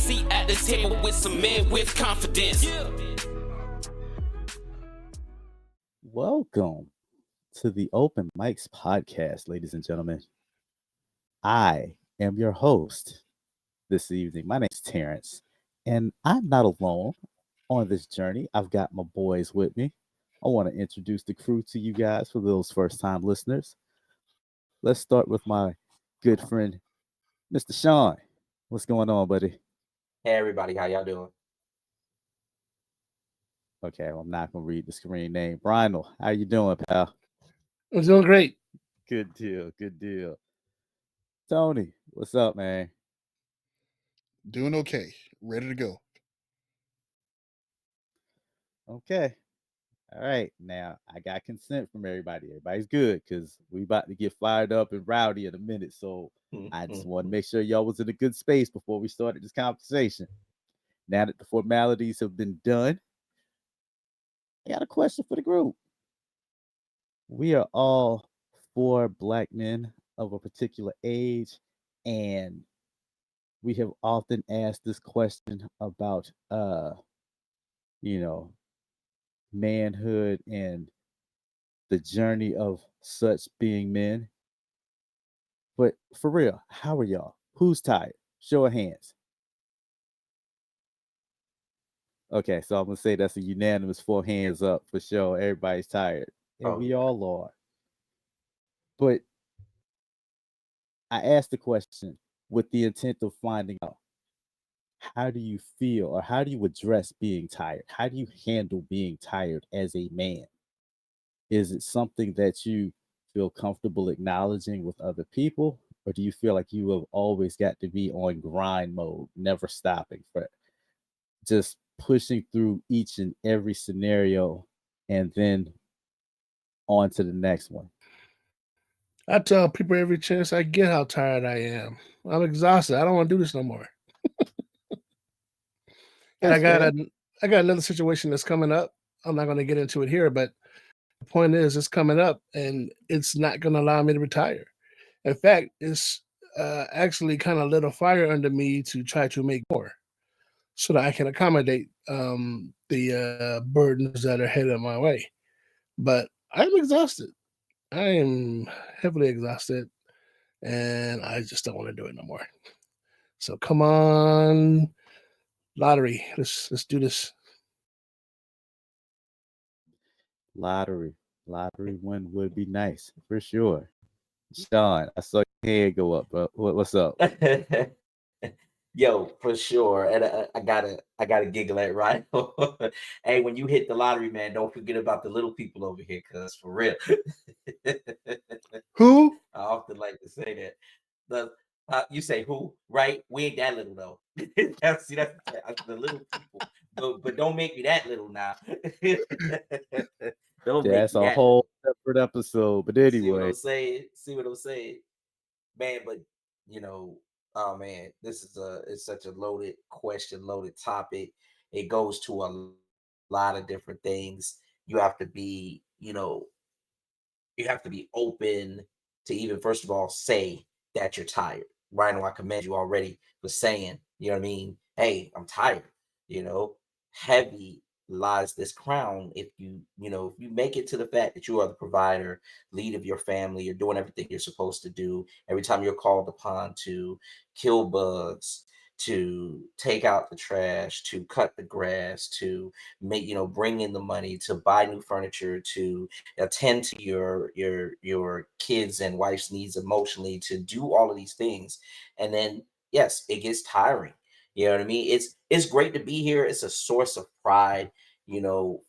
seat at the table with some men with confidence. Welcome to the Open Mics podcast, ladies and gentlemen. I am your host this evening. My name's Terrence, and I'm not alone on this journey. I've got my boys with me. I want to introduce the crew to you guys for those first time listeners. Let's start with my good friend, Mr. Sean. What's going on, buddy? Hey everybody, how y'all doing? Okay, well, I'm not gonna read the screen name. Brian, how you doing, pal? I'm doing great. Good deal, good deal. Tony, what's up, man? Doing okay. Ready to go. Okay. All right. Now I got consent from everybody. Everybody's good because we about to get fired up and rowdy in a minute. So I just want to make sure y'all was in a good space before we started this conversation. Now that the formalities have been done, I got a question for the group. We are all four black men of a particular age, and we have often asked this question about you know, manhood and the journey of such being men. But for real, how are y'all? Who's tired? Show of hands. Okay, so I'm gonna say that's a unanimous 4 hands up for sure. Everybody's tired, and we all are. But I asked the question with the intent of finding out how do you feel or how do you address being tired? How do you handle being tired as a man? Is it something that you feel comfortable acknowledging with other people, or do you feel like you have always got to be on grind mode, never stopping for just pushing through each and every scenario and then on to the next one? I tell people every chance I get how tired I am. I'm exhausted. I don't want to do this no more. And That's fair. I got another situation that's coming up. I'm not going to get into it here, but the point is, it's coming up, and it's not going to allow me to retire. In fact, it's actually kind of lit a fire under me to try to make more, so that I can accommodate the burdens that are headed my way. But I'm exhausted. I am heavily exhausted, and I just don't want to do it no more. So come on, lottery. Let's do this. Lottery win would be nice for sure. Sean, I saw your head go up, bro. What's up? Yo, for sure. And I gotta giggle at right. Hey, when you hit the lottery, man, don't forget about the little people over here, cuz for real. Who? I often like to say that. You say who, right? We ain't that little though. That's the little people. But don't make me that little now. Don't make That's me a that whole little. separate episode. But See what anyway, I'm saying? See what I'm saying? Man, but you know, oh man, it's such a loaded question, loaded topic. It goes to a lot of different things. You have to be, you have to be open to even first of all say that you're tired. Rhino, I commend you already for saying, you know what I mean? Hey, I'm tired. You know, heavy lies this crown if if you make it to the fact that you are the provider, lead of your family, you're doing everything you're supposed to do. Every time you're called upon to kill bugs, to take out the trash, to cut the grass, to make, bring in the money, to buy new furniture, to attend to your kids and wife's needs emotionally, to do all of these things. And then yes, it gets tiring. You know what I mean? It's great to be here. It's a source of pride,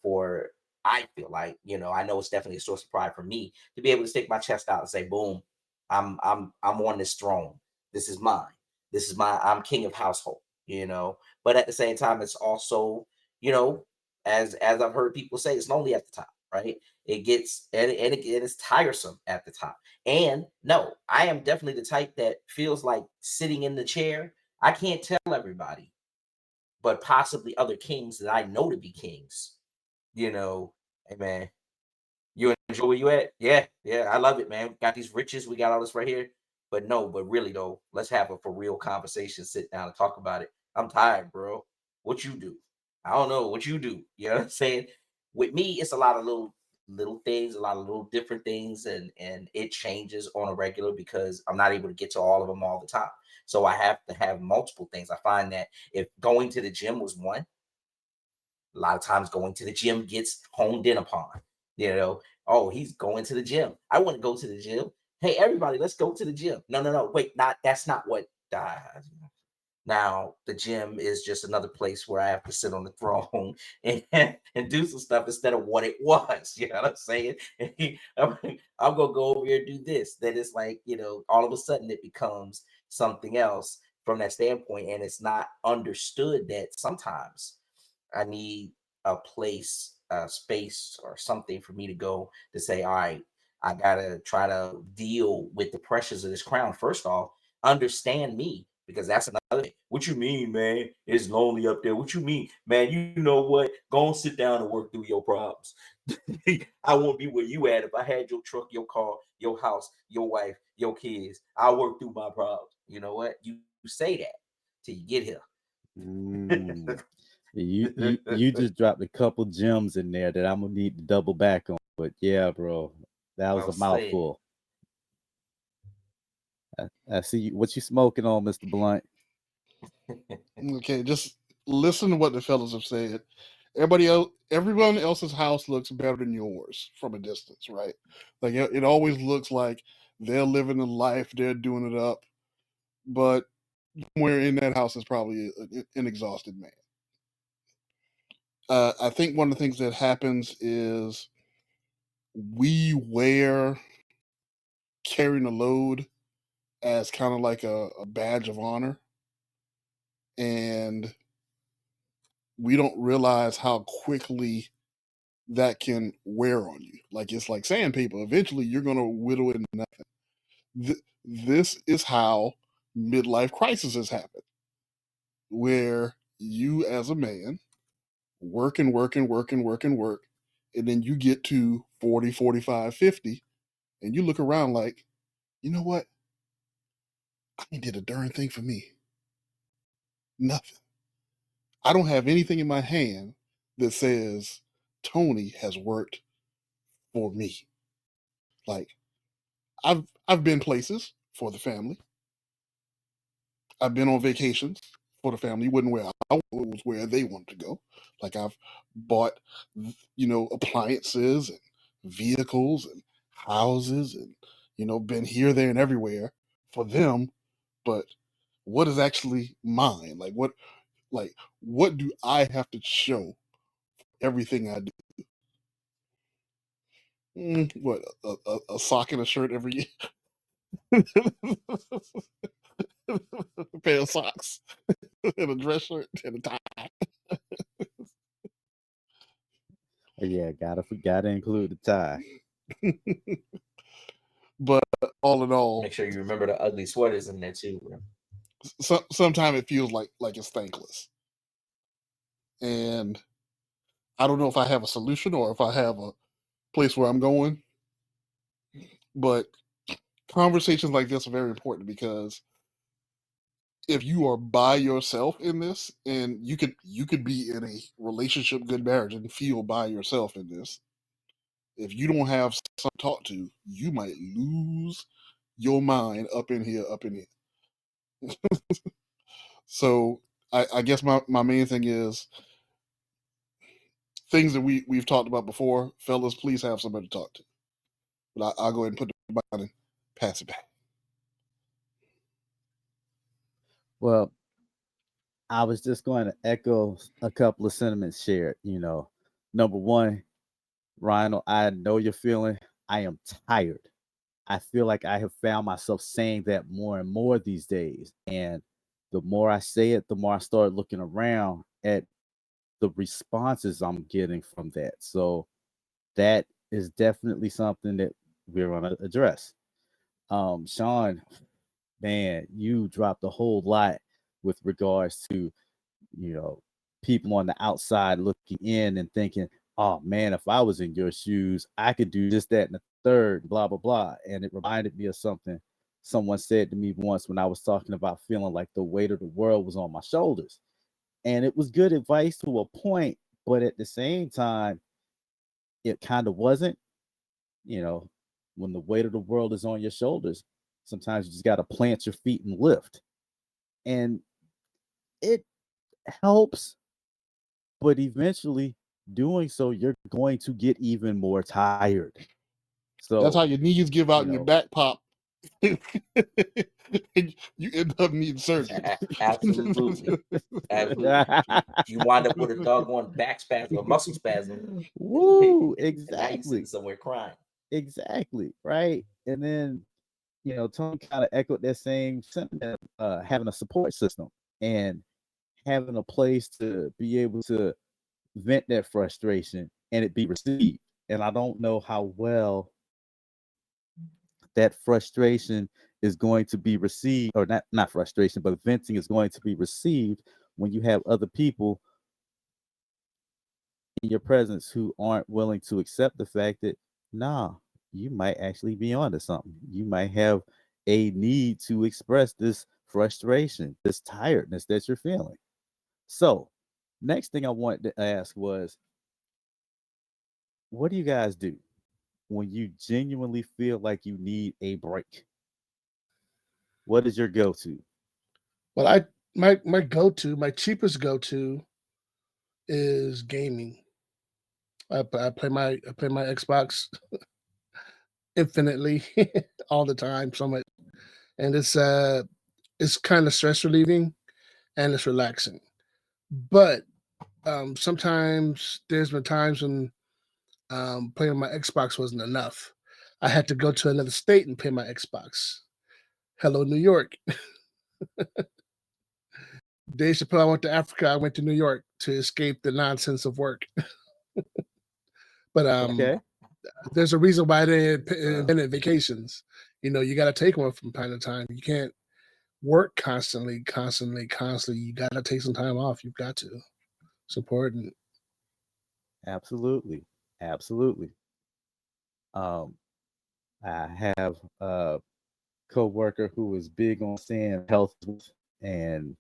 for I feel like, I know it's definitely a source of pride for me to be able to stick my chest out and say, boom, I'm on this throne. This is mine. I'm king of household, But at the same time, it's also, as I've heard people say, it's lonely at the top, right? It gets it is tiresome at the top. And no, I am definitely the type that feels like sitting in the chair. I can't tell everybody, but possibly other kings that I know to be kings, hey man, you enjoy where you at? Yeah, I love it, man. Got these riches, we got all this right here. But no, but really though, let's have a for real conversation, sit down and talk about it. I'm tired, bro. What you do? I don't know what you do. You know what I'm saying? With me, it's a lot of little things, a lot of little different things, and it changes on a regular because I'm not able to get to all of them all the time. So I have to have multiple things. I find that if going to the gym was one, a lot of times going to the gym gets honed in upon. You know, oh, he's going to the gym. I want to go to the gym. Hey, everybody, let's go to the gym. No, no, no. Wait, that's not what. Now the gym is just another place where I have to sit on the throne and do some stuff instead of what it was. You know what I'm saying? I'm gonna go over here and do this. Then it's like, all of a sudden it becomes something else from that standpoint, and it's not understood that sometimes I need a place, a space, or something for me to go to say, all right, I gotta try to deal with the pressures of this crown. First off, understand me, because that's another thing. What you mean, man? It's lonely up there. What you mean, man? You know what? Go and sit down and work through your problems. I won't be where you at if I had your truck, your car, your house, your wife, your kids. I'll work through my problems. You know what? You say that till you get here. Mm. You just dropped a couple gems in there that I'm gonna need to double back on. But yeah, bro, that was I'll a say it. mouthful. I see you, what you smoking on, Mr. Blunt. Okay, just listen to what the fellas have said. Everyone else's house looks better than yours from a distance, right? Like it always looks like they're living the life, they're doing it up, but somewhere in that house is probably an exhausted man. I think one of the things that happens is we wear carrying a load as kind of like a badge of honor, and we don't realize how quickly that can wear on you. Like it's like sandpaper. Eventually, you're going to whittle it into nothing. This is how midlife crises happen, where you as a man work and work and work and work and work, and then you get to 40, 45, 50, and you look around like, you know what? I ain't did a darn thing for me. Nothing. I don't have anything in my hand that says Tony has worked for me. Like I've been places for the family. I've been on vacations for the family. It wasn't where I was, where they wanted to go. Like I've bought, appliances and vehicles and houses and been here, there, and everywhere for them. But what is actually mine? What do I have to show everything I do? What a sock and a shirt every year, a pair of socks and a dress shirt and a tie. Yeah, gotta include the tie. But all in all, Make sure you remember the ugly sweaters in there too, bro. sometimes it feels like it's thankless, and I don't know if I have a solution or if I have a place where I'm going. But conversations like this are very important because if you are by yourself in this, and you could be in a relationship, good marriage, and feel by yourself in this. If you don't have someone to talk to, you might lose your mind up in here, up in here. So I guess my main thing is things that we've talked about before. Fellas, please have somebody to talk to. But I'll go ahead and put the button and pass it back. Well, I was just going to echo a couple of sentiments shared. Number one, Rhino, I know you're feeling. I am tired. I feel like I have found myself saying that more and more these days. And the more I say it, the more I start looking around at the responses I'm getting from that. So that is definitely something that we're going to address. Sean, man, you dropped a whole lot with regards to, you know, people on the outside looking in and thinking, oh man, if I was in your shoes, I could do this, that, and the third, blah, blah, blah. And it reminded me of something someone said to me once when I was talking about feeling like the weight of the world was on my shoulders. And it was good advice to a point, but at the same time, it kind of wasn't. You know, when the weight of the world is on your shoulders, sometimes you just got to plant your feet and lift. And it helps, but eventually doing so, you're going to get even more tired. That's So, how your knees give out you and your know, back pop. And you end up needing surgery. Absolutely. Absolutely. You wind up with a doggone back spasm or muscle spasm. woo, And now you're sitting exactly. somewhere crying. Exactly. Right. And then, Tony kind of echoed that same sentiment, having a support system and having a place to be able to vent that frustration and it be received. And I don't know how well that frustration is going to be received, or not frustration, but venting is going to be received when you have other people in your presence who aren't willing to accept the fact that, nah, you might actually be onto something. You might have a need to express this frustration, this tiredness that you're feeling. So, next thing I wanted to ask was, what do you guys do when you genuinely feel like you need a break? What is your go-to? Well, my go to, my cheapest go to is gaming. I play my Xbox infinitely all the time, so much, and it's kind of stress relieving and it's relaxing. But sometimes there's been times when playing on my Xbox wasn't enough. I had to go to another state and play my Xbox. Hello, New York. Days Chappelle, I went to Africa. I went to New York to escape the nonsense of work. But Okay. there's a reason why they invented vacations. You got to take one from time to time. You can't work constantly, constantly, constantly. You got to take some time off. You've got to. It's important. Absolutely. Absolutely. Um, I have a coworker who is big on saying health, and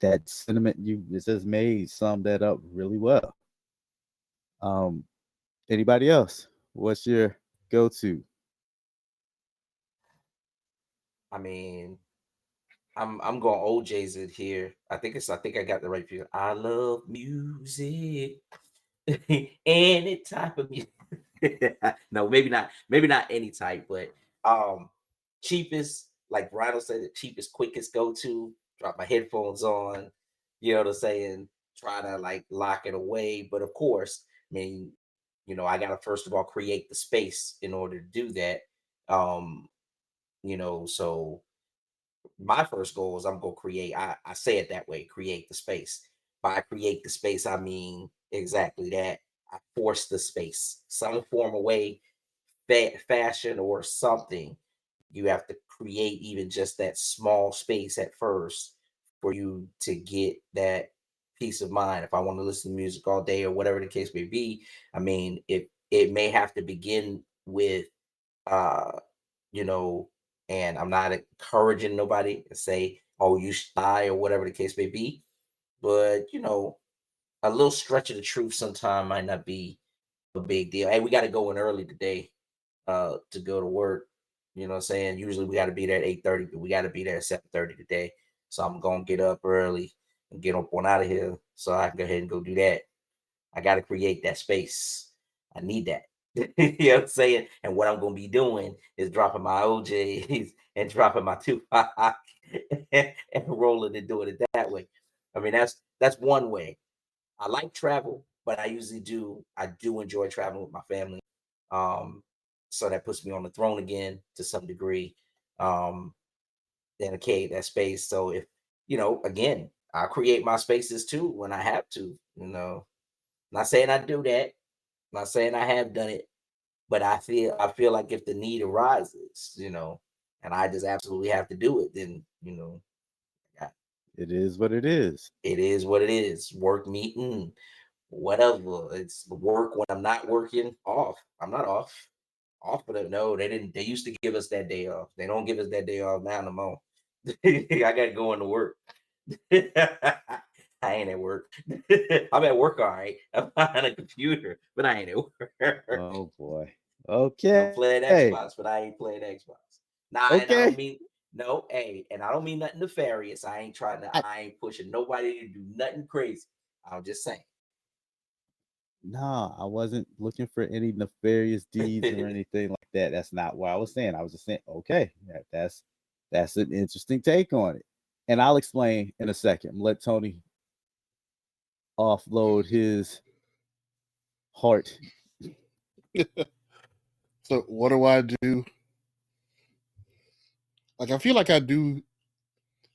that sentiment you just made summed that up really well. Um, Anybody else? What's your go-to? I mean, I'm going OJ's it here. I think I got the right feel. I love music. Any type of music. No, maybe not any type, but um cheapest, like Rhino said, the cheapest, quickest go-to, drop my headphones on, you know what I'm saying, try to like lock it away. But of course, I mean, I gotta first of all create the space in order to do that. Um, so my first goal is I'm gonna create. I say it that way, create the space. By create the space, I mean exactly that. I force the space, some form of way, fashion or something. You have to create even just that small space at first for you to get that peace of mind. If I want to listen to music all day or whatever the case may be, I mean, it may have to begin with uh you know, and I'm not encouraging nobody to say, oh, you should die or whatever the case may be. But, a little stretch of the truth sometime might not be a big deal. Hey, we got to go in early today to go to work. You know what I'm saying? Usually we got to be there at 8:30, but we got to be there at 7:30 today. So I'm going to get up early and get up on out of here so I can go ahead and go do that. I got to create that space. I need that. You know what I'm saying? And what I'm gonna be doing is dropping my OJs and dropping my Tupac and rolling and doing it that way. I mean, that's one way. I like travel, but I do enjoy traveling with my family. Um, so that puts me on the throne again to some degree. Um, and okay, that space. So if again, I create my spaces too when I have to. Not saying I do that. Not saying I have done it, but I feel like if the need arises, and I just absolutely have to do it, then I- It is what it is. it is what it is. Work meeting, whatever. It's work when I'm not working. Off. I'm not off. Off, but no, they didn't. They used to give us that day off. They don't give us that day off now no more. I got to go into work. ain't at work. I'm at work, all right. I'm behind a computer, but I ain't at work. Oh boy. I'm Okay. playing Xbox, but I ain't playing Xbox. Nah, and I don't Okay. mean no, hey, and I don't mean nothing nefarious. I ain't pushing nobody to do nothing crazy. I'm just saying. No, I wasn't looking for any nefarious deeds or anything like that. That's not what I was saying. I was just saying, okay, that's an interesting take on it. And I'll explain in a second. Let Tony offload his heart. So what do I do? Like I feel like I do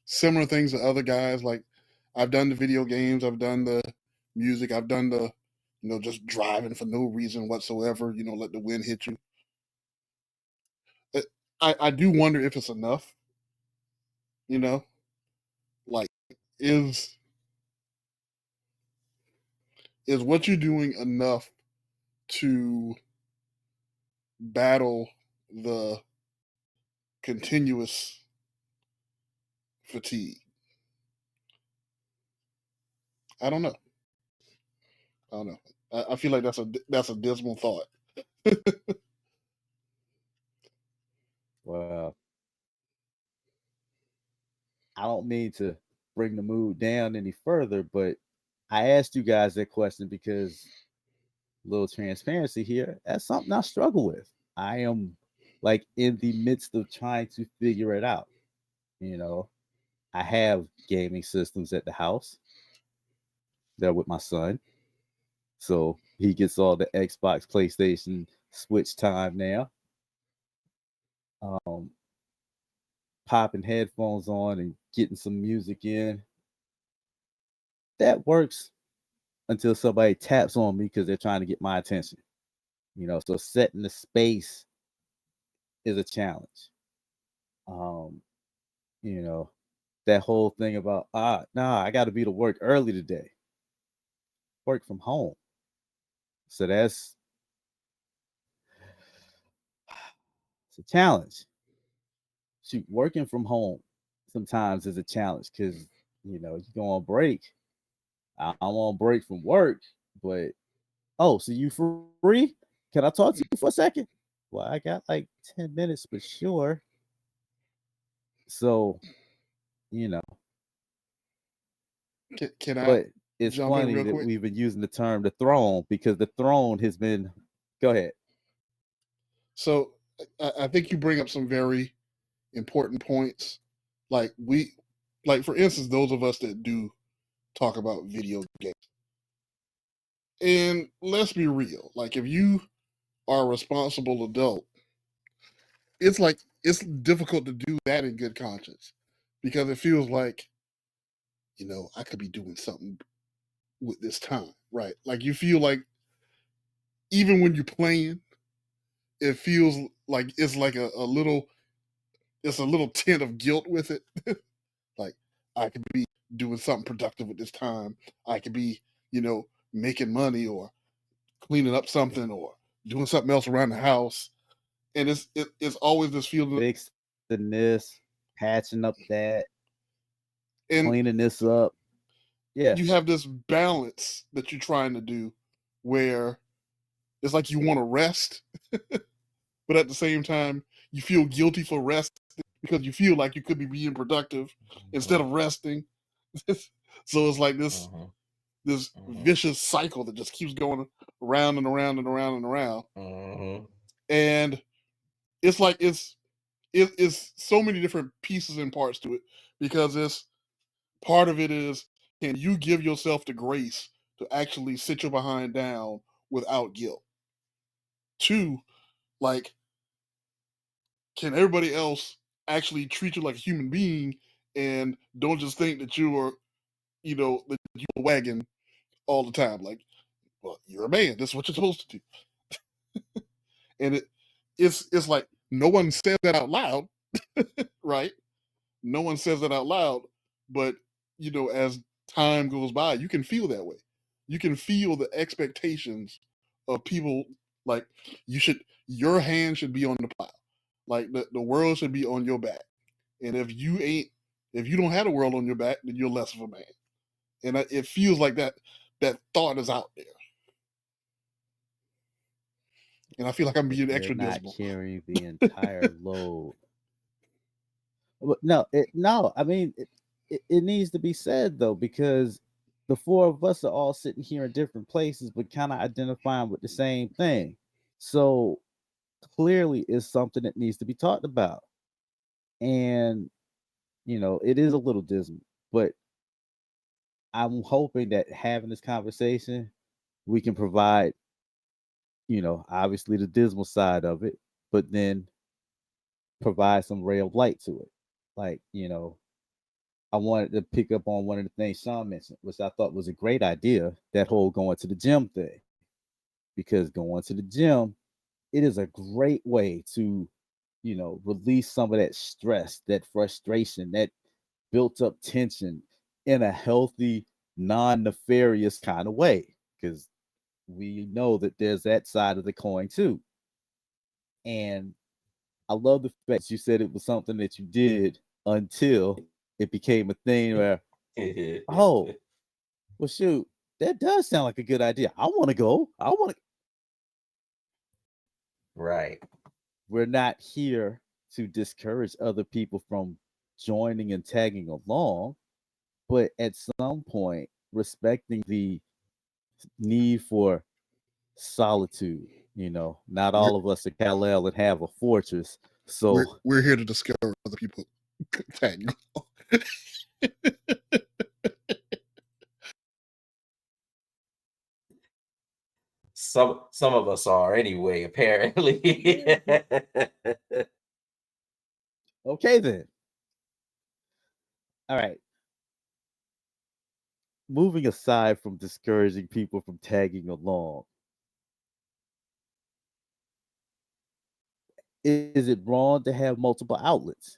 similar things to other guys. Like I've done the video games, I've done the music, I've done the, just driving for no reason whatsoever. Let the wind hit you. I do wonder if it's enough. Like is what you're doing enough to battle the continuous fatigue? I don't know. I feel like that's a dismal thought. Well, I don't mean to bring the mood down any further, but I asked you guys that question because little transparency here. That's something I struggle with. I am like in the midst of trying to figure it out. You know, I have gaming systems at the house. They're with my son. So he gets all the Xbox, PlayStation, Switch time now. Um, Popping headphones on and getting some music in. That works until somebody taps on me because they're trying to get my attention. So setting the space is a challenge. Um, you know, that whole thing about nah, I gotta be to work early today. Work from home. So it's a challenge. Shoot, working from home sometimes is a challenge because you go on break. I'm on break from work, but so you free? Can I talk to you for a second? Well, I got like 10 minutes, but sure. So, you know, Can I but it's jump in funny real that quick? we've been using the term the throne because the throne has been. Go ahead. So I think you bring up some very important points. Like for instance, those of us that do talk about video games. And let's be real. Like if you are a responsible adult, it's difficult to do that in good conscience because it feels like, I could be doing something with this time, right? Like you feel like even when you're playing, it feels like it's like a little it's a little tint of guilt with it. Like I could be doing something productive with this time. I could be, making money or cleaning up something or doing something else around the house. And it's always this feeling. Fixing this, patching up that, And cleaning this up. Yeah. you have this balance that you're trying to do where it's like you want to rest, but at the same time, you feel guilty for rest because you feel like you could be being productive instead of resting. So it's like this vicious cycle that just keeps going around and around and around and around. And it's like it's so many different pieces and parts to it because it's part of it is, can you give yourself the grace to actually sit your behind down without guilt? Two, like, can everybody else actually treat you like a human being and don't just think that that you're a wagon all the time? Like, well, you're a man. This is what you're supposed to do. And it's like no one says that out loud, right? No one says that out loud, but as time goes by, you can feel that way. You can feel the expectations of people. Like your hand should be on the plow. Like the world should be on your back. And if you don't have the world on your back, then you're less of a man. and it feels like that thought is out there, and I feel like I'm But being they're extra not dismal. carrying the entire load. No, I mean, it needs to be said though, because the four of us are all sitting here in different places, but kind of identifying with the same thing. So clearly, it's something that needs to be talked about, and it is a little dismal, but I'm hoping that having this conversation, we can provide, obviously the dismal side of it, but then provide some ray of light to it. Like, I wanted to pick up on one of the things Sean mentioned, which I thought was a great idea, that whole going to the gym thing. Because going to the gym, it is a great way to, release some of that stress, that frustration, that built up tension in a healthy, non nefarious kind of way. Because we know that there's that side of the coin too. And I love the fact you said it was something that you did until it became a thing where, oh, well, shoot, that does sound like a good idea. I want to go. I want to. Right. We're not here to discourage other people from joining and tagging along, but at some point, respecting the need for solitude. Not We're all of us are Kal-El and have a fortress. we're So we're here to discover other people tag. Some of us are anyway, apparently. okay then. All right. Moving aside from discouraging people from tagging along, is it wrong to have multiple outlets?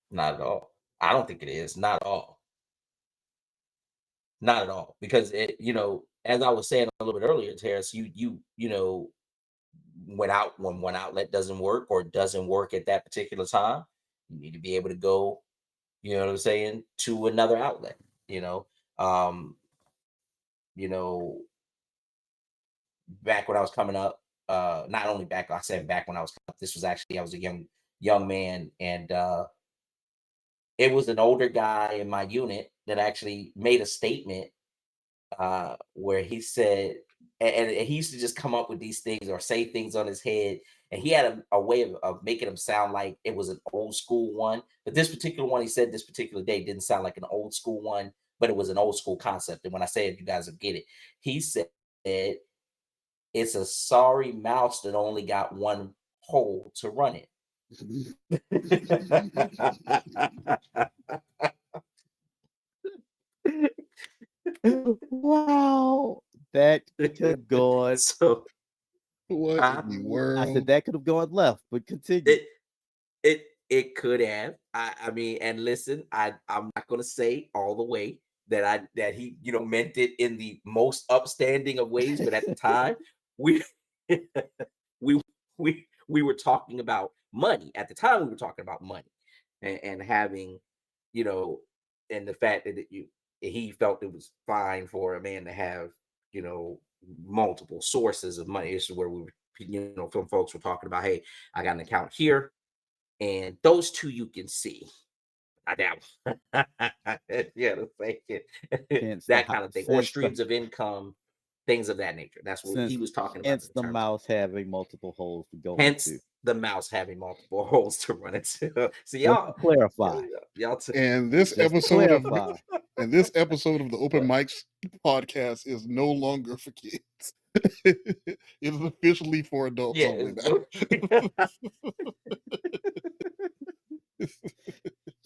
Not at all. I don't think it is. Not at all. Not at all. Because as I was saying a little bit earlier, Terrace, when one outlet doesn't work or doesn't work at that particular time, you need to be able to go, you know what I'm saying, to another outlet. You know, um, you know, back when I was coming up, not only back, I said back when I was coming up, this was actually I was a young man, and it was an older guy in my unit that actually made a statement where he said, and he used to just come up with these things or say things on his head. And he had a way of making them sound like it was an old school one. But this particular one he said this particular day didn't sound like an old school one, but it was an old school concept. And when I say it, you guys will get it. He said, it's a sorry mouse that only got one hole to run it. Wow. That could have gone. So, What huh? in the I said world? that could have gone left, but continue. It it could have. I mean, and listen, I'm not gonna say all the way that he meant it in the most upstanding of ways, but at the time we we we were talking about money. At the time, we were talking about money and having, you know, and the fact that he felt it was fine for a man to have, you know, multiple sources of money. This is where we were, some folks were talking about, hey, I got an account here, and those two you can see. I doubt. Yeah, Hence the that ho- kind of thing, or since the streams of income, things of that nature. That's what he since was talking about hence in the terms of. mouse having multiple holes to go into. Hence, the mouse having multiple holes to run into. So Just to clarify. y'all, t- And this Just to episode of clarify. the Open what? Mics podcast is no longer for kids. It is officially for adults Yeah, only it's, now.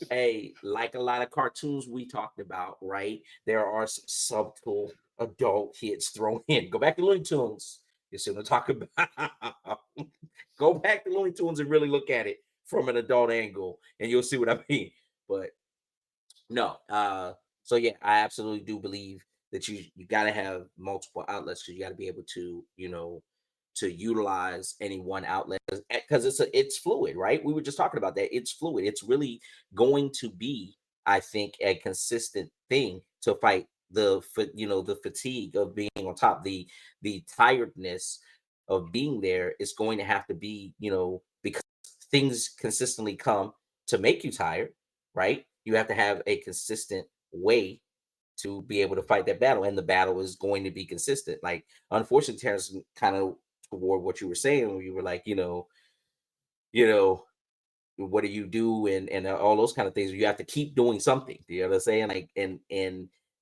hey, like a lot of cartoons we talked about, right? There are some subtle adult hits thrown in. Go back to Looney Tunes. You see what I'm talking about. Go back to Looney Tunes and really look at it from an adult angle, and you'll see what I mean. But no, so yeah, I absolutely do believe that you got to have multiple outlets because you got to be able to, to utilize any one outlet, because it's fluid, right? We were just talking about that. It's fluid. It's really going to be, I think, a consistent thing to fight the fatigue of being on top, the tiredness of being there is going to have to be, because things consistently come to make you tired, right? You have to have a consistent way to be able to fight that battle, and the battle is going to be consistent. Like, unfortunately, Terrence, kind of toward what you were saying, when you were like, what do you do, and all those kind of things. You have to keep doing something. You know what I'm saying? Like, and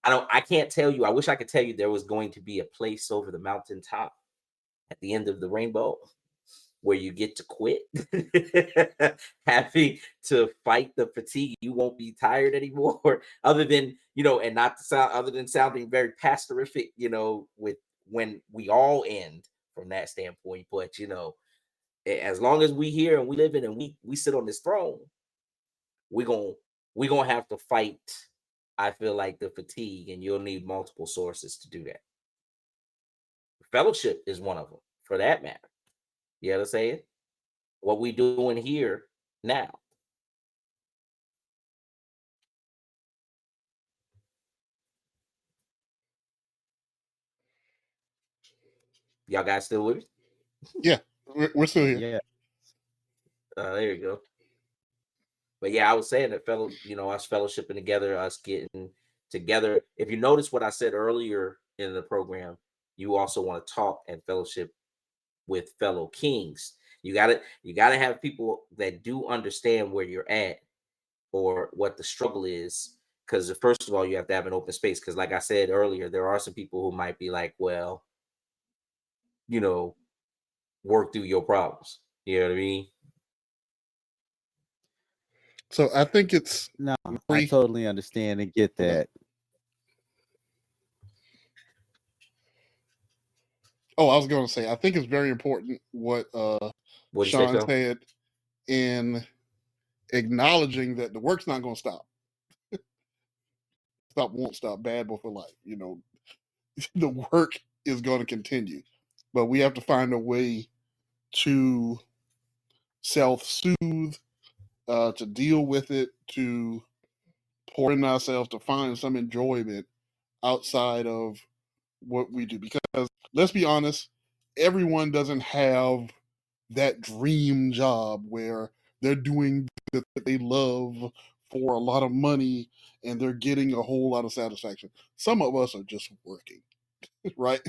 I can't tell you. I wish I could tell you there was going to be a place over the mountaintop at the end of the rainbow where you get to quit having to fight the fatigue. You won't be tired anymore, other than, and not to sound, other than sounding very pastorific, with when we all end from that standpoint. But, as long as we here and we live in and we sit on this throne, we're gonna have to fight, I feel like, the fatigue, and you'll need multiple sources to do that. Fellowship is one of them, for that matter. You know what I'm saying? What we doing here now. Y'all guys still with me? Yeah, we're still here. Yeah. There you go. But yeah, I was saying that us fellowshipping together, us getting together. If you notice what I said earlier in the program, you also want to talk and fellowship with fellow kings. You gotta have people that do understand where you're at or what the struggle is. Because first of all, you have to have an open space. Because like I said earlier, there are some people who might be like, well, work through your problems. You know what I mean? So I think it's No, I totally understand and get that. Oh, I was going to say, I think it's very important what Sean said in acknowledging that the work's not going to stop. Won't stop. Bad before life. The work is going to continue, but we have to find a way to self-soothe, to deal with it, to pour in ourselves, to find some enjoyment outside of what we do. Because let's be honest, everyone doesn't have that dream job where they're doing that they love for a lot of money and they're getting a whole lot of satisfaction. Some of us are just working, right?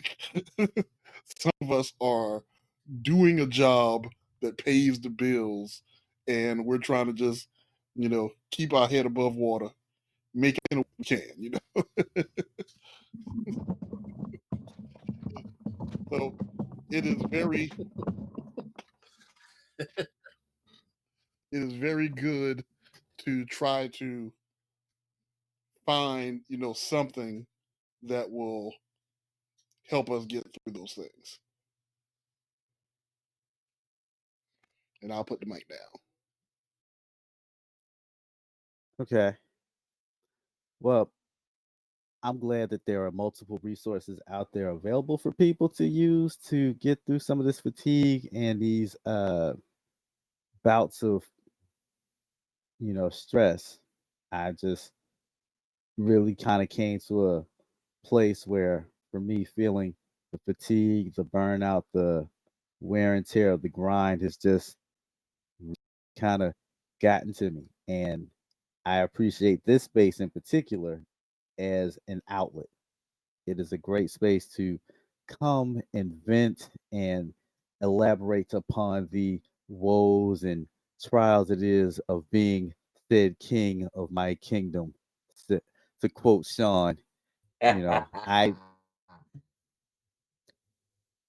Some of us are doing a job that pays the bills, and we're trying to just, keep our head above water, making what we can, So it is very good to try to find, something that will help us get through those things. And I'll put the mic down. Okay. Well, I'm glad that there are multiple resources out there available for people to use to get through some of this fatigue and these bouts of stress. I just really kind of came to a place where, for me, feeling the fatigue, the burnout, the wear and tear of the grind has just kind of gotten to me. And I appreciate this space in particular as an outlet. It is a great space to come and vent and elaborate upon the woes and trials it is of being said king of my kingdom. To quote Sean, I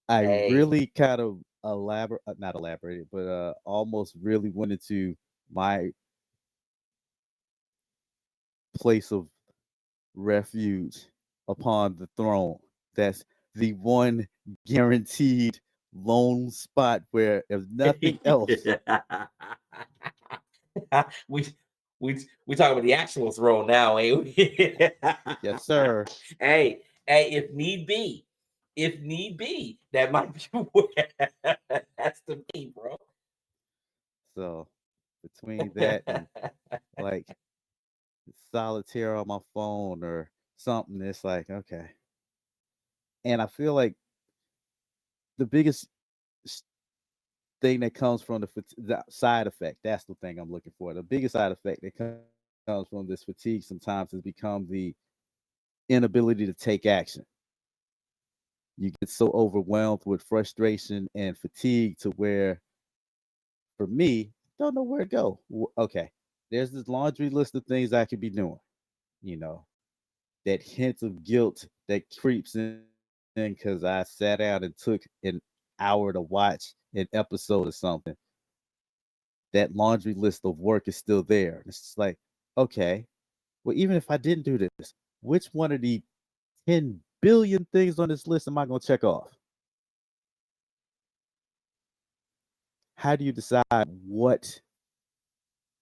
really kind of not elaborated, but almost really went into my place of refuge upon the throne. That's the one guaranteed lone spot where, if nothing else, we talking about the actual throne now, ain't we? Yes, sir. Hey, if need be, if need be. That might be where that's the key, bro. So between that and like solitaire on my phone or something, it's like, okay. And I feel like the biggest s- thing that comes from the side effect, that's the thing I'm looking for. The biggest side effect that comes from this fatigue sometimes has become the inability to take action. You get so overwhelmed with frustration and fatigue to where, for me, don't know where to go. Okay, there's this laundry list of things I could be doing. You know, that hint of guilt that creeps in because I sat out and took an hour to watch an episode or something. That laundry list of work is still there. It's just like, okay, well, even if I didn't do this, which one of the 10 billion things on this list am I going to check off? How do you decide what?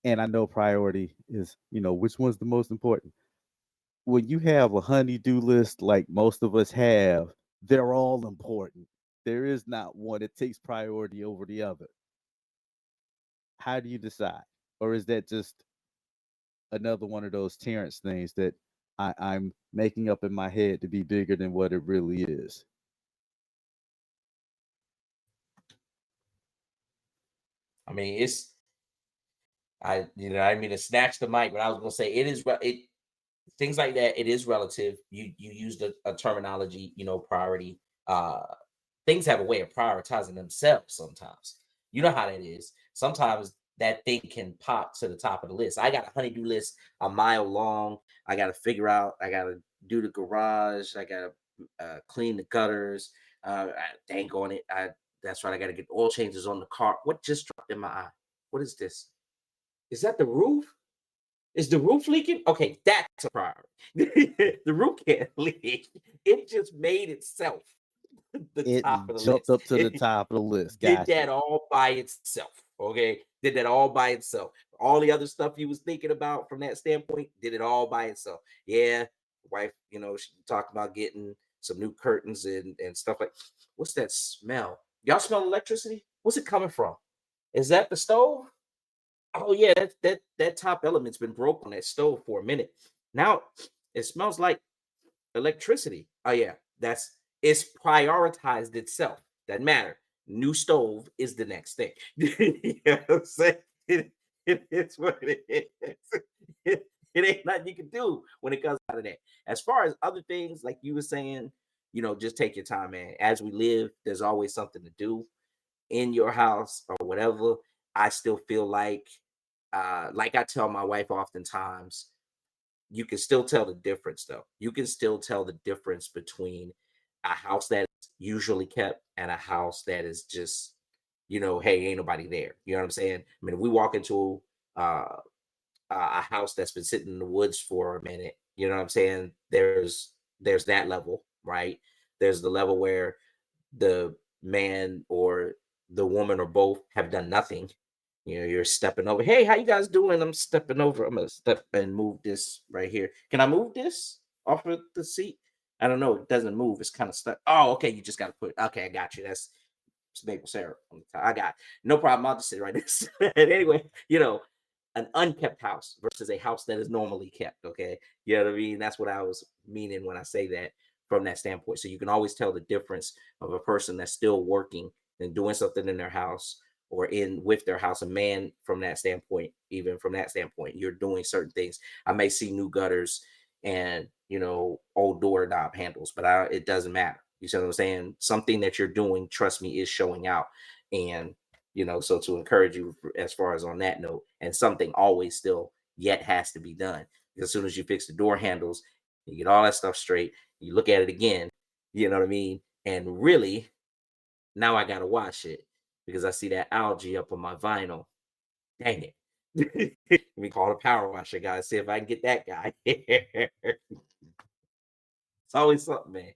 And I know priority is, which one's the most important. When you have a honey-do list like most of us have, they're all important. There is not one that takes priority over the other. How do you decide? Or is that just another one of those Terrence things that I'm making up in my head to be bigger than what it really is? I mean, I mean to snatch the mic, but I was gonna say it things like that. It is relative. You used a terminology, priority. Things have a way of prioritizing themselves sometimes. You know how that is. Sometimes that thing can pop to the top of the list. I got a honeydew list a mile long. I got to figure out, I got to do the garage. I got to clean the gutters. Dang on it. That's right. I got to get oil changes on the car. What just dropped in my eye? What is this? Is that the roof? Is the roof leaking? Okay, that's a priority. The roof can't leak. It just made itself the It top of the jumped list. up to the top of the list. Did Got that you. all by itself. Okay. Did that all by itself. All the other stuff you was thinking about from that standpoint, did it all by itself. Yeah. Wife, she talked about getting some new curtains and stuff like. What's that smell? Y'all smell electricity? What's it coming from? Is that the stove? Oh yeah, that top element's been broke on that stove for a minute. Now it smells like electricity. Oh yeah, it's prioritized itself. Doesn't matter. New stove is the next thing. You know what I'm saying? It's what it is. It ain't nothing you can do when it comes out of that. As far as other things, like you were saying, just take your time, man. As we live, there's always something to do in your house or whatever. I still feel like I tell my wife oftentimes, you can still tell the difference though. You can still tell the difference between a house that is usually kept and a house that is just, hey, ain't nobody there. You know what I'm saying? I mean, if we walk into uh, a house that's been sitting in the woods for a minute, you know what I'm saying? There's that level, right? There's the level where the man or the woman or both have done nothing. You're stepping over. Hey, how you guys doing? I'm stepping over. I'm gonna step and move this right here. Can I move this off of the seat? I don't know. It doesn't move. It's kind of stuck. Oh, okay. You just gotta put it. Okay, I got you. That's maple syrup on the top. I got it. No problem. I'll just sit right this. Anyway, an unkept house versus a house that is normally kept. Okay. You know what I mean? That's what I was meaning when I say that from that standpoint. So you can always tell the difference of a person that's still working and doing something in their house or in with their house. A man from that standpoint, even from that standpoint, you're doing certain things. I may see new gutters and old door knob handles, but it doesn't matter. You see what I'm saying? Something that you're doing, trust me, is showing out. And so to encourage you as far as on that note, and something always still yet has to be done. Because as soon as you fix the door handles, you get all that stuff straight, you look at it again, you know what I mean? And really, now I gotta wash it because I see that algae up on my vinyl. Dang it. Let me call the power washer guy, see if I can get that guy. It's always something, man.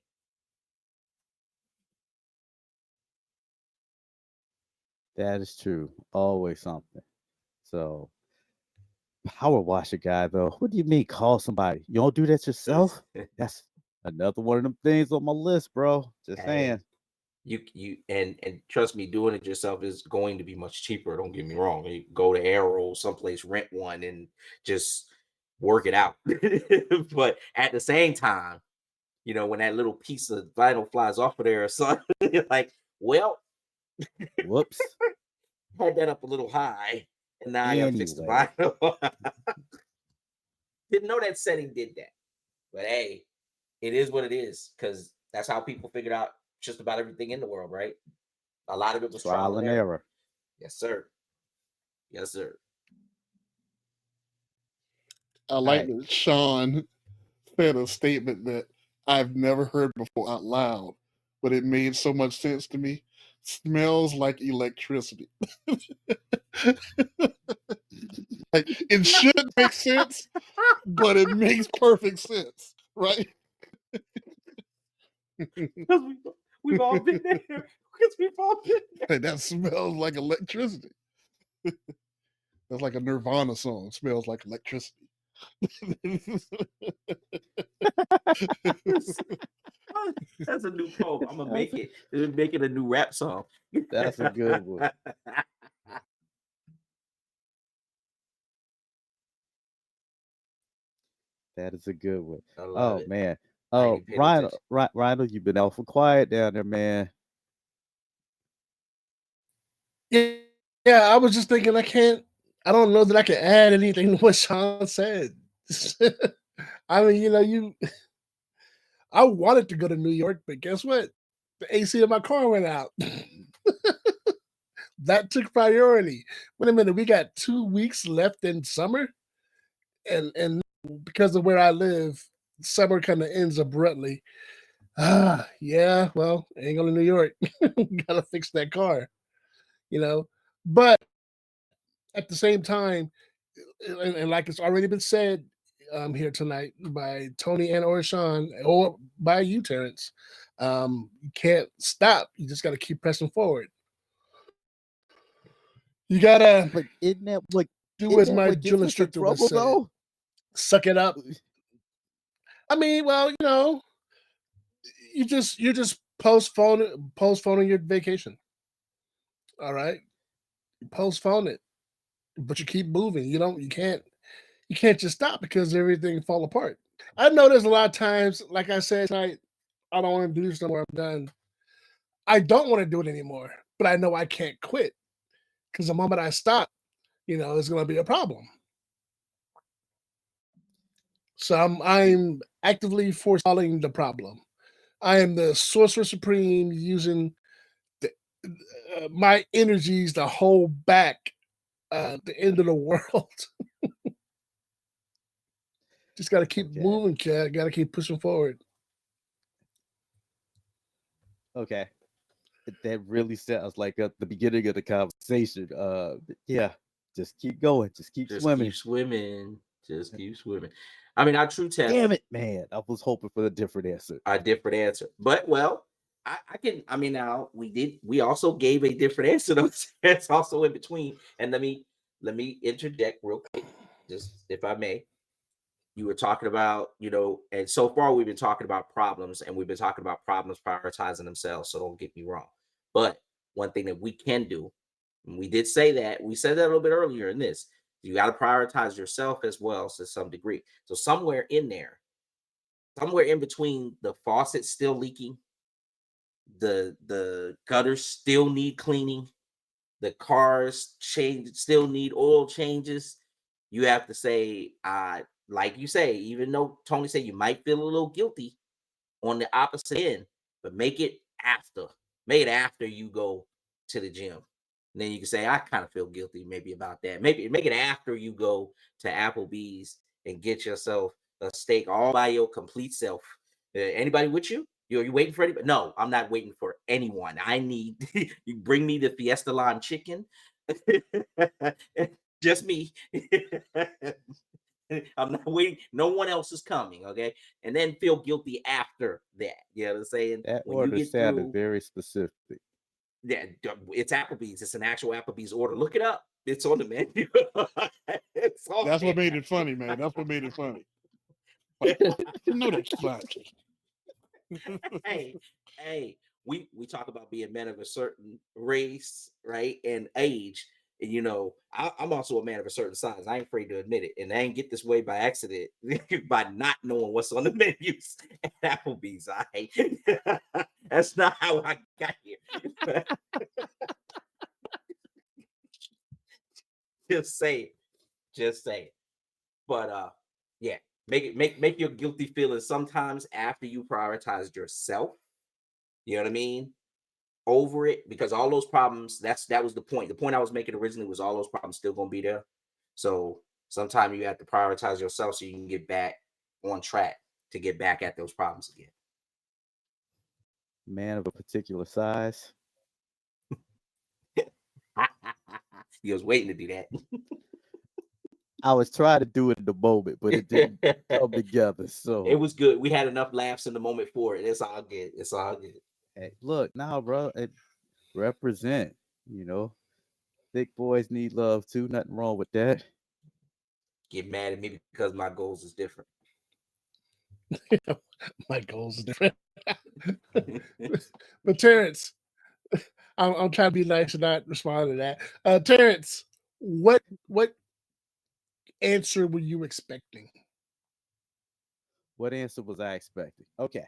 That is true. Always something. So, power washer guy, though. What do you mean call somebody? You don't do that yourself? That's Another one of them things on my list, bro. Just saying. You and trust me, doing it yourself is going to be much cheaper. Don't get me wrong. You go to Arrow, someplace, rent one, and just work it out. But at the same time, when that little piece of vinyl flies off of there or something, you're like, well, Whoops. had that up a little high, and now I gotta fix the Anyway. vinyl. Didn't know that setting did that, but hey, it is what it is, because that's how people figured out just about everything in the world, right? A lot of it was Trial and error. Yes, sir. Yes, sir. I like right. that Sean said a statement that I've never heard before out loud, but it made so much sense to me. Smells like electricity. Like, it should make sense, but it makes perfect sense, right? We've all been there. Because we've all been there. Like, that smells like electricity. That's like a Nirvana song. Smells like electricity. That's a new poem. I'm gonna make it. Make it a new rap song. That's a good one. That is a good one. I love Oh it. man. I Oh, ain't paying attention. Rhino, you've been awful quiet down there, man. Yeah, I was just thinking I don't know that I can add anything to what Sean said. I mean, I wanted to go to New York, but guess what? The AC of my car went out. That took priority. Wait a minute, we got 2 weeks left in summer, and because of where I live, summer kind of ends abruptly. Yeah, well, ain't going to New York. Gotta fix that car, you know. But at the same time, and like it's already been said here tonight by Tony and or Sean or by you, Terrence, you can't stop. You just got to keep pressing forward. You gotta But isn't that what do as my gives drill us the instructor would trouble say. though? Suck it up. I mean, well, you're just postponing your vacation. All right, you postpone it, but you keep moving. You can't just stop because everything fall apart. I know there's a lot of times, like I said tonight, I don't want to do this no more. I'm done. I don't want to do it anymore, but I know I can't quit because the moment I stop, it's going to be a problem. So I'm actively forestalling the problem. I am the sorcerer supreme using the, my energies to hold back the end of the world. Just got to keep Okay. moving, Chad. Got to keep pushing forward. Okay. That really sounds like at the beginning of the conversation. Yeah, just keep going, just keep Just swimming. keep swimming. Just keep swimming. I mean, our true test. Damn it, man! I was hoping for a different answer. A different answer, but well, I can. I mean, now we also gave a different answer. That's also in between. And let me interject real quick, just if I may. You were talking about, and so far we've been talking about problems, and we've been talking about problems prioritizing themselves. So don't get me wrong. But one thing that we can do, and we did say that, we said that a little bit earlier in this, you got to prioritize yourself as well to some degree. So somewhere in there, somewhere in between the faucet still leaking, the gutters still need cleaning, the cars still need oil changes, you have to say, like you say, even though Tony said you might feel a little guilty on the opposite end, but make it after you go to the gym. And then you can say, I kind of feel guilty maybe about that. Maybe make it after you go to Applebee's and get yourself a steak all by your complete self. Anybody with you? You waiting for anybody? No, I'm not waiting for anyone. I need you bring me the Fiesta Line chicken. Just me. I'm not waiting. No one else is coming. Okay. And then feel guilty after that. You know what I'm saying? That When you order get sounded through, very specific. yeah, it's Applebee's. It's an actual Applebee's order. Look it up. It's on the menu. It's on That's what there. made it funny, man. That's what made it funny. Like, I didn't know that fried chicken. hey, we talk about being men of a certain race, right, and age. And I'm also a man of a certain size. I ain't afraid to admit it, and I ain't get this way by accident by not knowing what's on the menus at Applebee's. That's not how I got here. Just say it. Just say it. But yeah, make your guilty feelings sometimes after you prioritized yourself. You know what I mean? Over it, because all those problems, that was the point. The point I was making originally was all those problems still gonna be there. So sometimes you have to prioritize yourself so you can get back on track to get back at those problems again. Man of a particular size. He was waiting to do that. I was trying to do it in the moment, but it didn't come together. So It was good. We had enough laughs in the moment for it. It's all good. It's all good. hey, look, now, bro, it represent. Thick boys need love too. Nothing wrong with that. Get mad at me because my goals is different. My goals are different. But Terrence, I'm trying to be nice and not respond to that. Terrence, what answer were you expecting? What answer was I expecting? Okay,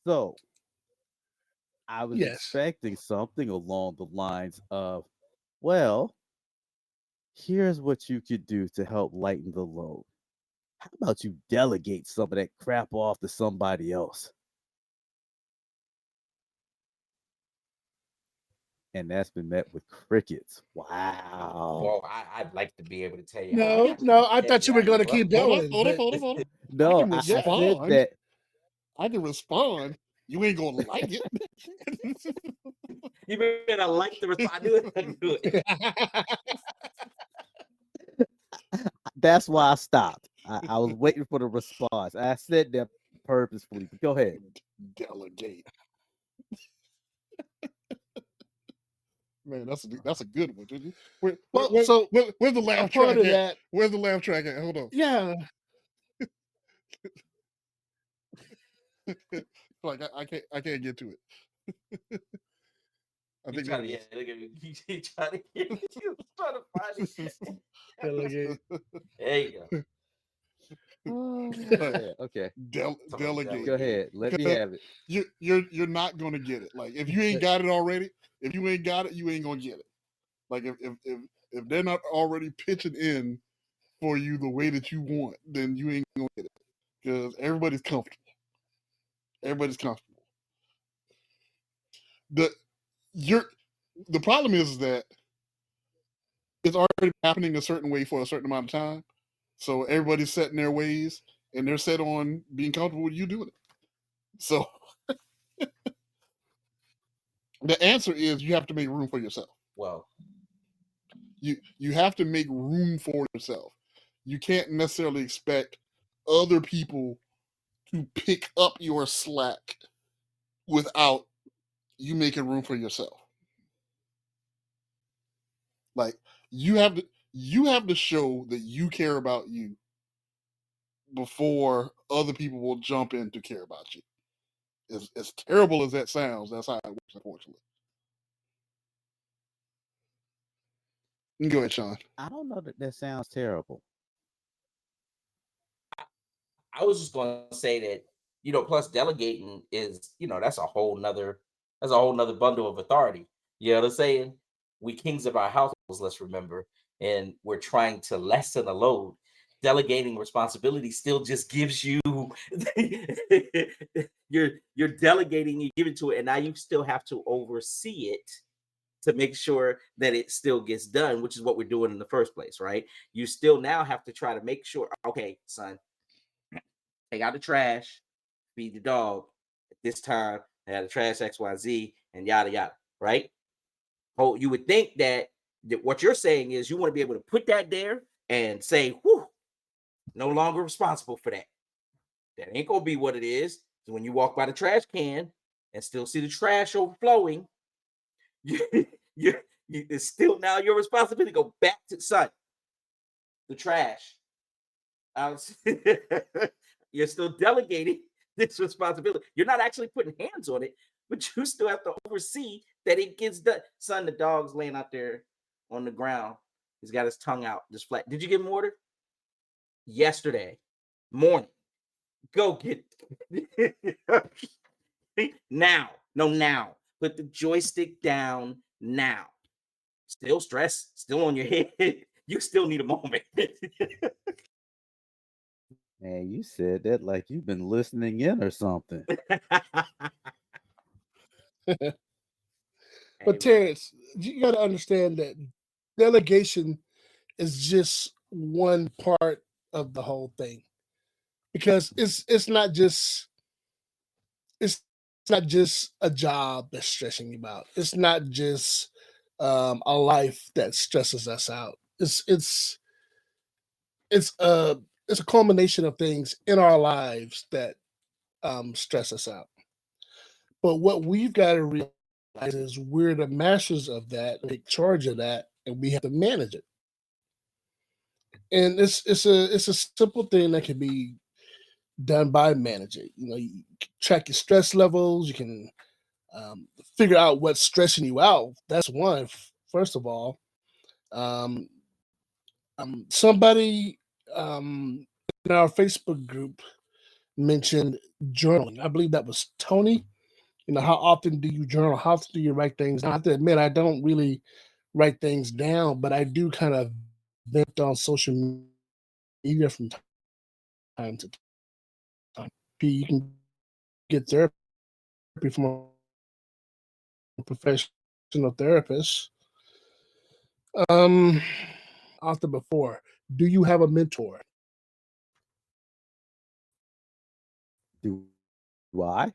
so I was Yes. expecting something along the lines of, well, here's what you could do to help lighten the load. How about you delegate some of that crap off to somebody else? And that's been met with crickets. Wow. Well, I'd like to be able to tell you No, I thought you were going to keep Hold up, going. hold up, but- hold up, hold up. No, can I said respond. that. I can respond. You ain't gonna like it. You better like the response. I knew it. That's why I stopped. I was waiting for the response. I said that purposefully, but go ahead. Delegate. Man, that's a good one, didn't you? Where's the laugh track part of at? that, Where's the laugh track at? Hold on. yeah. Like I can't get to it. I think Look at me. He trying to get it. He was trying to find it. Delegate. There you go. Oh, yeah, okay. Delegate. Go ahead. Let me have it. You're not gonna get it. Like if you ain't got it already, if you ain't got it, you ain't gonna get it. Like if they're not already pitching in for you the way that you want, then you ain't gonna get it. Because everybody's comfortable. Everybody's comfortable. The problem is that it's already happening a certain way for a certain amount of time. So everybody's set in their ways and they're set on being comfortable with you doing it. So the answer is you have to make room for yourself. Well, you have to make room for yourself. You can't necessarily expect other people to pick up your slack without you making room for yourself. Like you have to show that you care about you before other people will jump in to care about you. As terrible as that sounds, that's how it works, unfortunately. You can go ahead, Sean. I don't know that sounds terrible. I was just going to say that, plus delegating is, that's a whole nother bundle of authority. You know what I'm saying? We kings of our households, let's remember, and we're trying to lessen the load. Delegating responsibility still just gives you you're delegating, you give it to it, and now you still have to oversee it to make sure that it still gets done, which is what we're doing in the first place, right? You still now have to try to make sure, okay, son, take out the trash, feed the dog at this time, I had to trash XYZ, and yada yada, right? Oh, you would think that what you're saying is you want to be able to put that there and say, whew, no longer responsible for that. That ain't gonna be what it is. So when you walk by the trash can and still see the trash overflowing, it's still now your responsibility to go back to son. The trash. You're still delegating this responsibility. You're not actually putting hands on it, but you still have to oversee that it gets done. Son, the dog's laying out there on the ground. He's got his tongue out, just flat. Did you give him water? Yesterday morning. Go get it. Now. No, now. Put the joystick down now. Still stress, still on your head. You still need a moment. Man, you said that like you've been listening in or something. But Terrence, you got to understand that delegation is just one part of the whole thing, because it's not just a job that's stressing you out. It's not just a life that stresses us out. It's a culmination of things in our lives that stress us out. But what we've got to realize is we're the masters of that, take charge of that, and we have to manage it. And it's a simple thing that can be done by managing. You know, you can track your stress levels. You can figure out what's stressing you out. That's one. First of all, um, somebody in our Facebook group mentioned journaling. I believe that was Tony. You know, how often do you journal? How often do you write things down? I have to admit, I don't really write things down, but I do kind of vent on social media from time to time. You can get therapy from a professional therapist. Um, After before, do you have a mentor? Do I?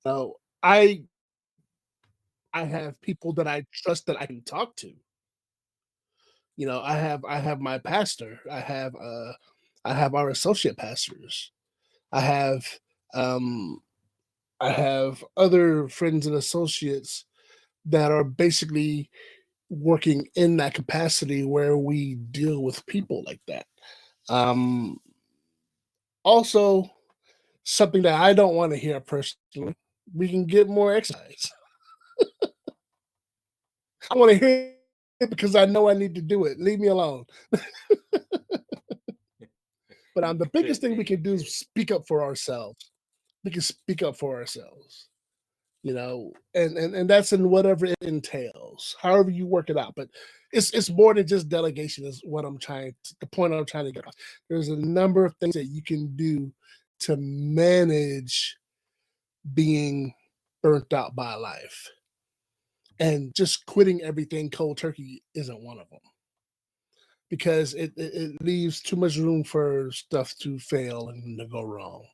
So I have people that I trust that I can talk to. You know, I have my pastor. I have our associate pastors. I have um I have other friends and associates that are basically working in that capacity where we deal with people like that. Um Also, something that I don't want to hear personally, we can get more exercise. I want to hear it because I know I need to do it. Leave me alone. But the biggest thing we can do is speak up for ourselves. We can speak up for ourselves, you know, and that's in whatever it entails, however you work it out. But it's more than just delegation, is what the point I'm trying to get across. There's a number of things that you can do to manage being burnt out by life. And just quitting everything cold turkey isn't one of them, because it leaves too much room for stuff to fail and to go wrong.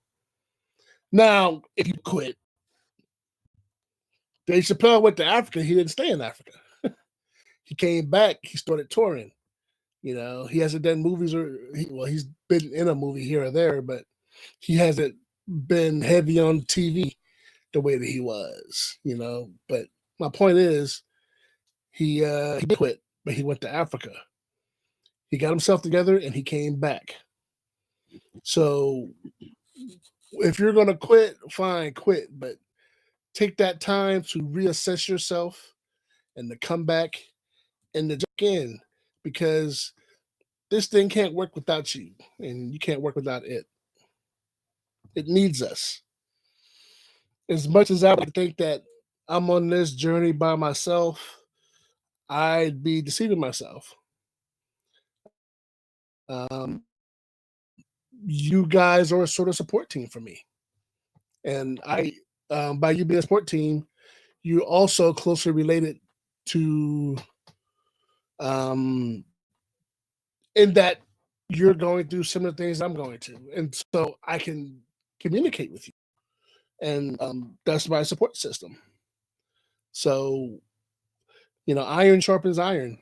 Now, if you quit, Dave Chappelle went to Africa. He didn't stay in Africa. He came back. He started touring. You know, he hasn't done movies he's been in a movie here or there, but he hasn't been heavy on TV the way that he was. You know, but my point is, he quit, but he went to Africa. He got himself together and he came back. So if you're gonna quit, fine, quit, but take that time to reassess yourself and to come back and to check in, because this thing can't work without you, and you can't work without it. It needs us. As much as I would think that I'm on this journey by myself, I'd be deceiving myself. Um, you guys are a sort of support team for me, and by you being a support team, you're also closely related to, um, in that you're going through similar things I'm going to, and so I can communicate with you, and that's my support system. So, you know, iron sharpens iron.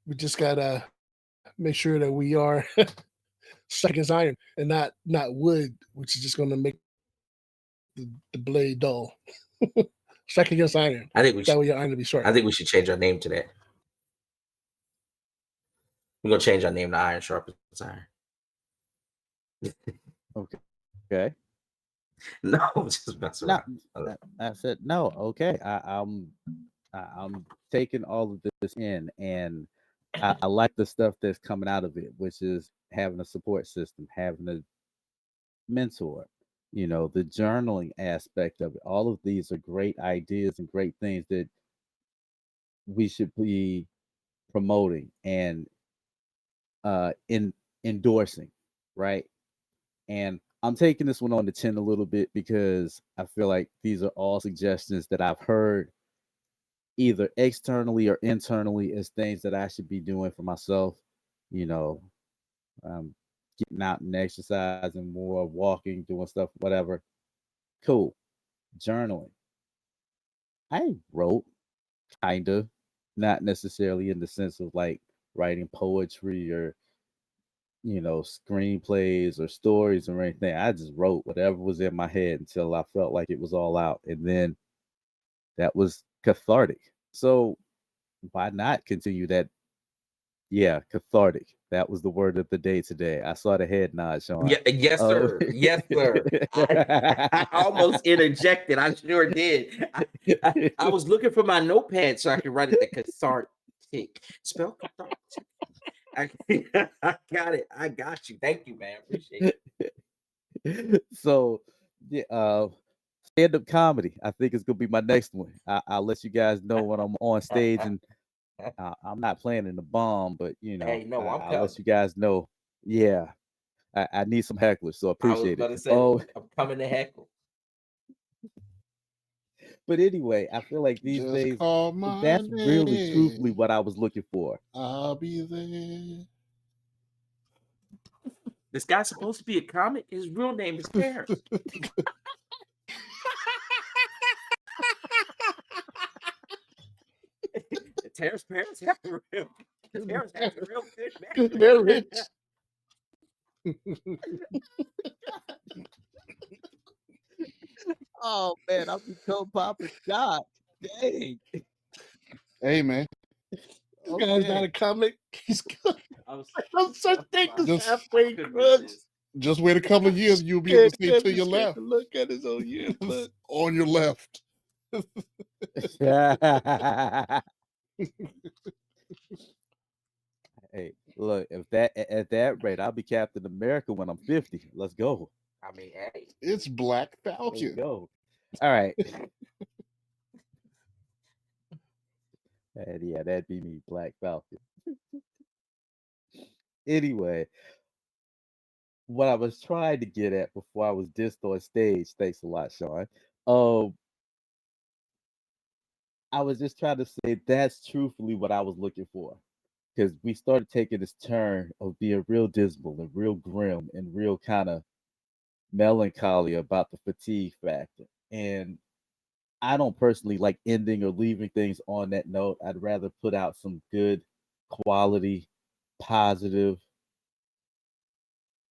We just gotta make sure that we are striking as iron and not wood, which is just going to make the blade dull. Strike against iron. I think we should. That way your iron will be sharp. I think we should change our name to that. We're gonna change our name to Iron Sharpens Iron. Okay. No, just mess No, around. I said no. Okay, I'm taking all of this in, and I like the stuff that's coming out of it, which is having a support system, having a mentor, the journaling aspect of it. All of these are great ideas and great things that we should be promoting and in endorsing, right? And I'm taking this one on the chin a little bit because I feel like these are all suggestions that I've heard either externally or internally as things that I should be doing for myself. You know, um, getting out and exercising more, walking, doing stuff, whatever. Cool. Journaling. I wrote, kind of, not necessarily in the sense of like writing poetry or screenplays or stories or anything. I just wrote whatever was in my head until I felt like it was all out. And then that was cathartic. So why not continue that? Yeah, cathartic. That was the word of the day today. I saw the head nod, Sean. Yeah, yes, Oh. sir. Yes, sir. I almost interjected. I sure did. I was looking for my notepad so I could write it the cathartic. Spell cathartic. I, I got it. I got you. Thank you, man. Appreciate it. So, yeah, stand-up comedy. I think it's gonna be my next one. I'll let you guys know when I'm on stage, and I'm not planning to bomb, but Hey, no, I'm I'll let coming. you guys know. Yeah, I need some hecklers, so I was appreciate it. gonna say Oh, I'm coming to heckle. but anyway, I feel like these Just days, call my that's really truthfully name. what I was looking for. I'll be there. This guy's supposed to be a comic. His real name is Terrence. Terrence parents have a real. Terrence has a real good Marriage. Oh man, I've become Papa Doc. Dang. Hey man, This guy's not a Okay. comic. He's good. I was I'm such thing as Just- halfway couldn't crooks. resist. just wait a couple of years, you'll be able to see to your Scared left. to look at his own yearbook. On your left. Hey, look, if that at that rate, I'll be Captain America when I'm 50. Let's go. I mean, hey, It's Black Let's Falcon. go. All right. And yeah, that'd be me, Black Falcon. Anyway, what I was trying to get at before I was dissed on stage, thanks a lot, Sean. Um, I was just trying to say that's truthfully what I was looking for. Because we started taking this turn of being real dismal and real grim and real kind of melancholy about the fatigue factor. And I don't personally like ending or leaving things on that note. I'd rather put out some good quality, positive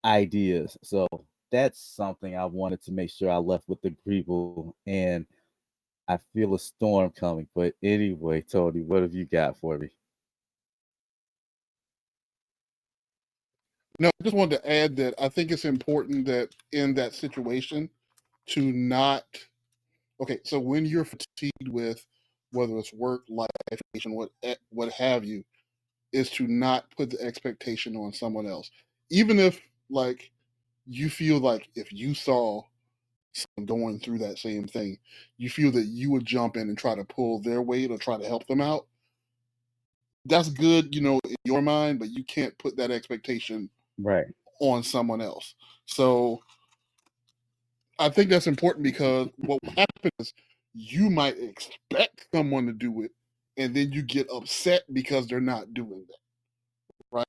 ideas. So that's something I wanted to make sure I left with the people. And I feel a storm coming. But anyway, Tony, what have you got for me? No, I just wanted to add that I think it's important that in that situation to not. Okay, so when you're fatigued with whether it's work, life, education, what have you, is to not put the expectation on someone else. Even if like you feel like if you saw someone going through that same thing, you feel that you would jump in and try to pull their weight or try to help them out. That's good, in your mind, but you can't put that expectation Right. on someone else. So I think that's important because what will happen is you might expect someone to do it, and then you get upset because they're not doing that, right?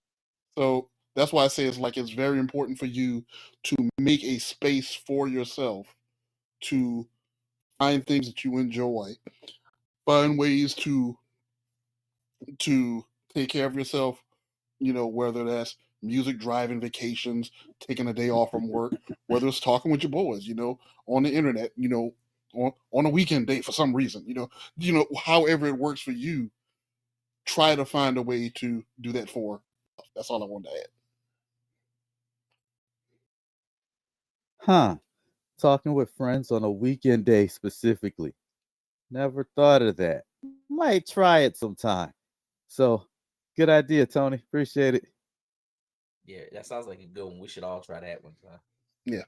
So that's why I say it's very important for you to make a space for yourself to find things that you enjoy, find ways to take care of yourself, whether that's music, driving, vacations, taking a day off from work, whether it's talking with your boys, on the internet, on a weekend date for some reason, however it works for you, try to find a way to do that for. That's all I wanted to add. Huh. Talking with friends on a weekend day specifically. Never thought of that. Might try it sometime. So, good idea, Tony. Appreciate it. Yeah, that sounds like a good one. We should all try that one time. Yeah.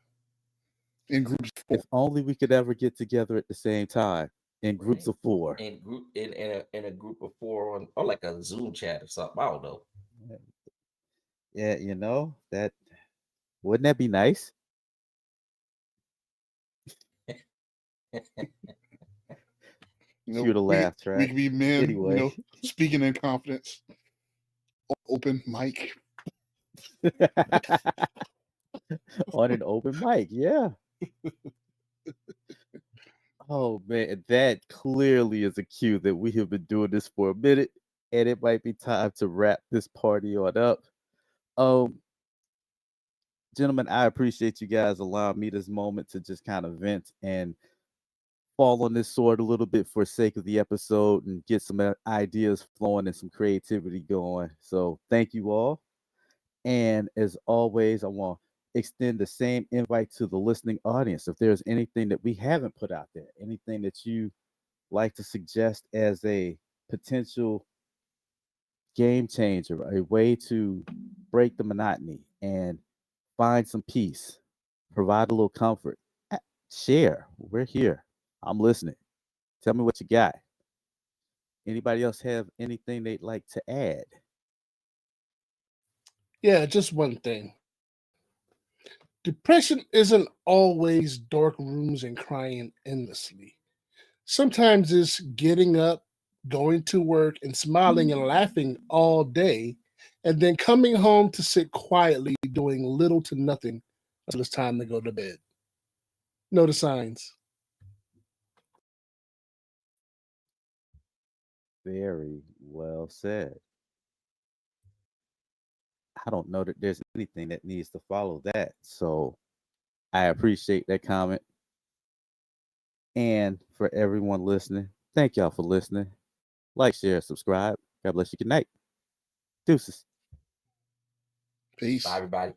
In groups of 4. If only we could ever get together at the same time in groups Right. of 4. In a group of 4 on, or like a Zoom chat or something. I don't know. Yeah, that wouldn't that be nice? Cue the laugh We track. could be men, Anyway, speaking in confidence. Open mic. on an open mic, yeah. Oh man, that clearly is a cue that we have been doing this for a minute, and it might be time to wrap this party on up. Um, Gentlemen, I appreciate you guys allowing me this moment to just kind of vent and fall on this sword a little bit for sake of the episode and get some ideas flowing and some creativity going. So thank you all. And as always, I want to extend the same invite to the listening audience. If there's anything that we haven't put out there, anything that you like to suggest as a potential game changer, a way to break the monotony and find some peace, provide a little comfort, share. We're here. I'm listening. Tell me what you got. Anybody else have anything they'd like to add? Yeah, just one thing. Depression isn't always dark rooms and crying endlessly. Sometimes it's getting up, going to work, and smiling and laughing all day, and then coming home to sit quietly doing little to nothing until it's time to go to bed. Know the signs. Very well said. I don't know that there's anything that needs to follow that. So I appreciate that comment. And for everyone listening, thank y'all for listening. Like, share, subscribe. God bless you. Good night. Deuces. Peace. Bye, everybody.